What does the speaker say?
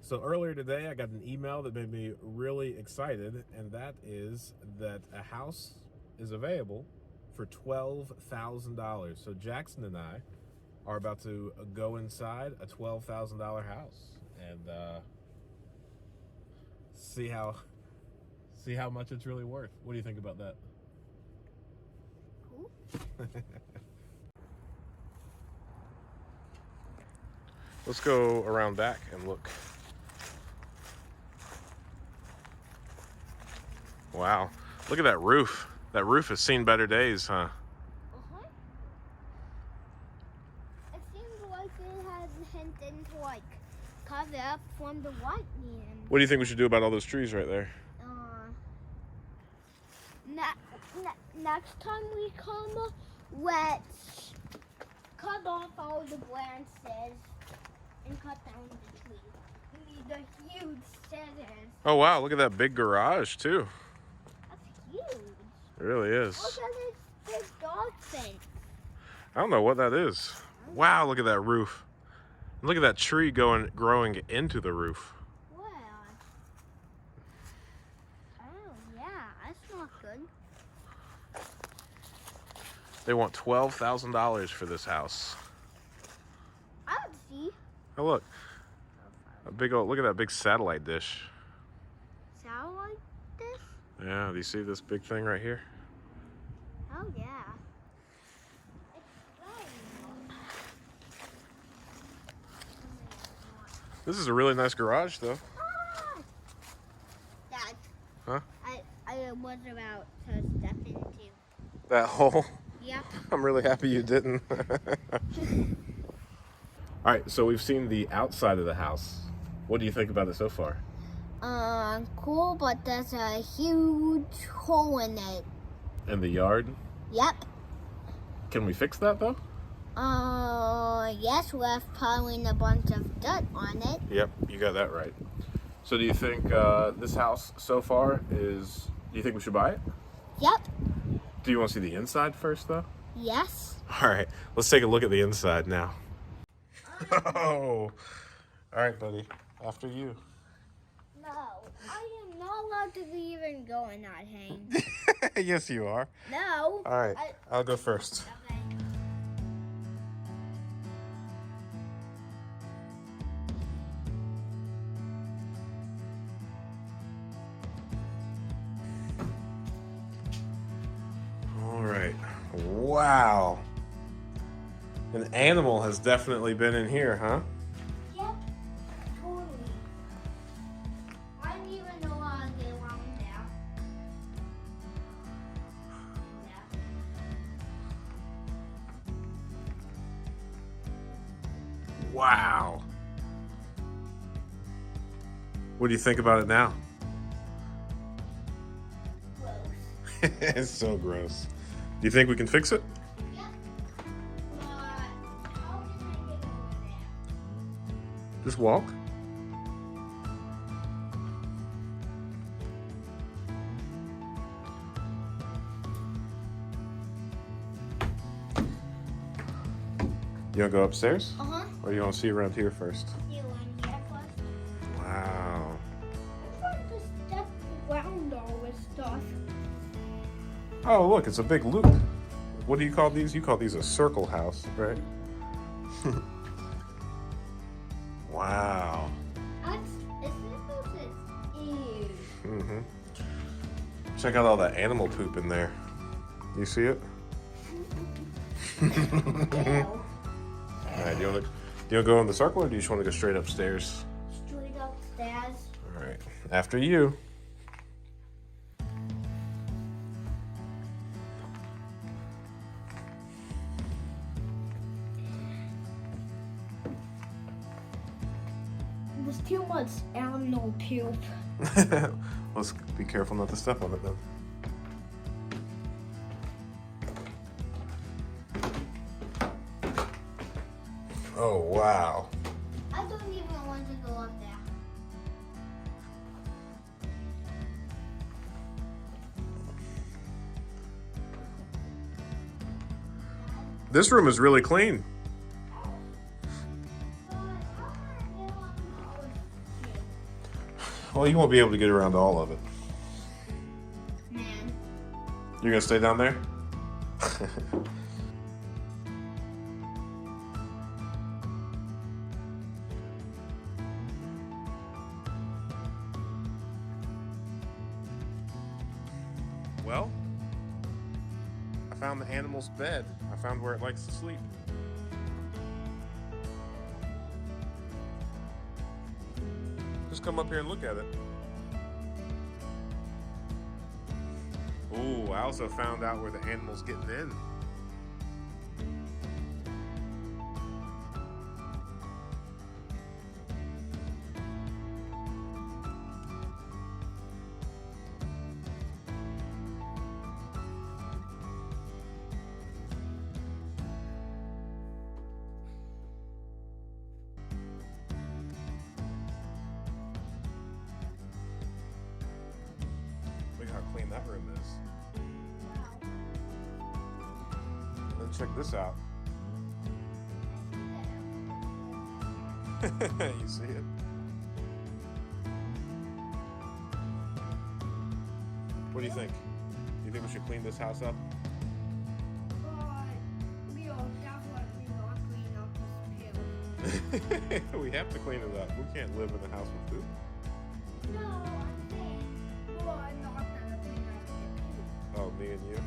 So earlier today, I got an email that made me really excited, and that is that a house is available for $12,000. So Jackson and I are about to go inside a $12,000 house and see how much it's really worth. What do you think about that? Cool. Let's go around back and look. Wow, look at that roof. That roof has seen better days, huh? Uh-huh. It seems like it has hinted to cover up from the white man. What do you think we should do about all those trees right there? Next time we come, let's cut off all the branches and cut down the trees. We need a huge scissors. Oh wow, look at that big garage too. That's huge. It really is. Look at this big dog thing. I don't know what that is. Wow, look at that roof. Look at that tree growing into the roof. Wow. Oh yeah, that's not good. They want $12,000 for this house. I would see. Oh look, look at that big satellite dish. Sound like this? Yeah, do you see this big thing right here? Oh yeah. It's very This is a really nice garage though. ah! Dad. Huh? I was about to step into. That hole? Yep. I'm really happy you didn't. All right, so we've seen the outside of the house. What do you think about it so far? Cool, but there's a huge hole in it. In the yard? Yep. Can we fix that though? Yes, we're piling a bunch of dirt on it. Yep, you got that right. So do you think this house so far is, do you think we should buy it? Yep. Do you want to see the inside first though? Yes. All right, let's take a look at the inside now. Oh, all right, buddy, after you. No, I am not allowed to even go in that hang. Yes, you are. No. All right, I'll go first. Okay. All right, wow. An animal has definitely been in here, huh? Yep. Totally. I don't even know how to get around there. Yeah. Wow. What do you think about it now? Gross. It's so gross. Do you think we can fix it? Yep. But how can I get over there? Just walk. You want to go upstairs? Uh-huh. Or you want to see around here first? You want here first? Wow. I'm trying to step around all this stuff. Oh, look, it's a big loop. What do you call these? You call these a circle house, right? Wow. Ew. Mm-hmm. Check out all that animal poop in there. You see it? Ew. All right, do you want to go in the circle, or do you just want to go straight upstairs? Straight upstairs. All right, after you. There's too much animal poop. Let's be careful not to step on it then. Oh, wow. I don't even want to go up there. This room is really clean. But I want to get on the Well, you won't be able to get around to all of it. Man. You're gonna stay down there? Well, I found the animal's bed. I found where it likes to sleep. Just come up here and look at it. Ooh, I also found out where the animal's getting in. Look how clean that room is. And then check this out. You see it? What do you think? Do you think we should clean this house up? We are definitely not cleaning up this poo. We have to clean it up. We can't live in a house with poop. No, I'm saying we're not gonna clean up the poo. Oh, me and you?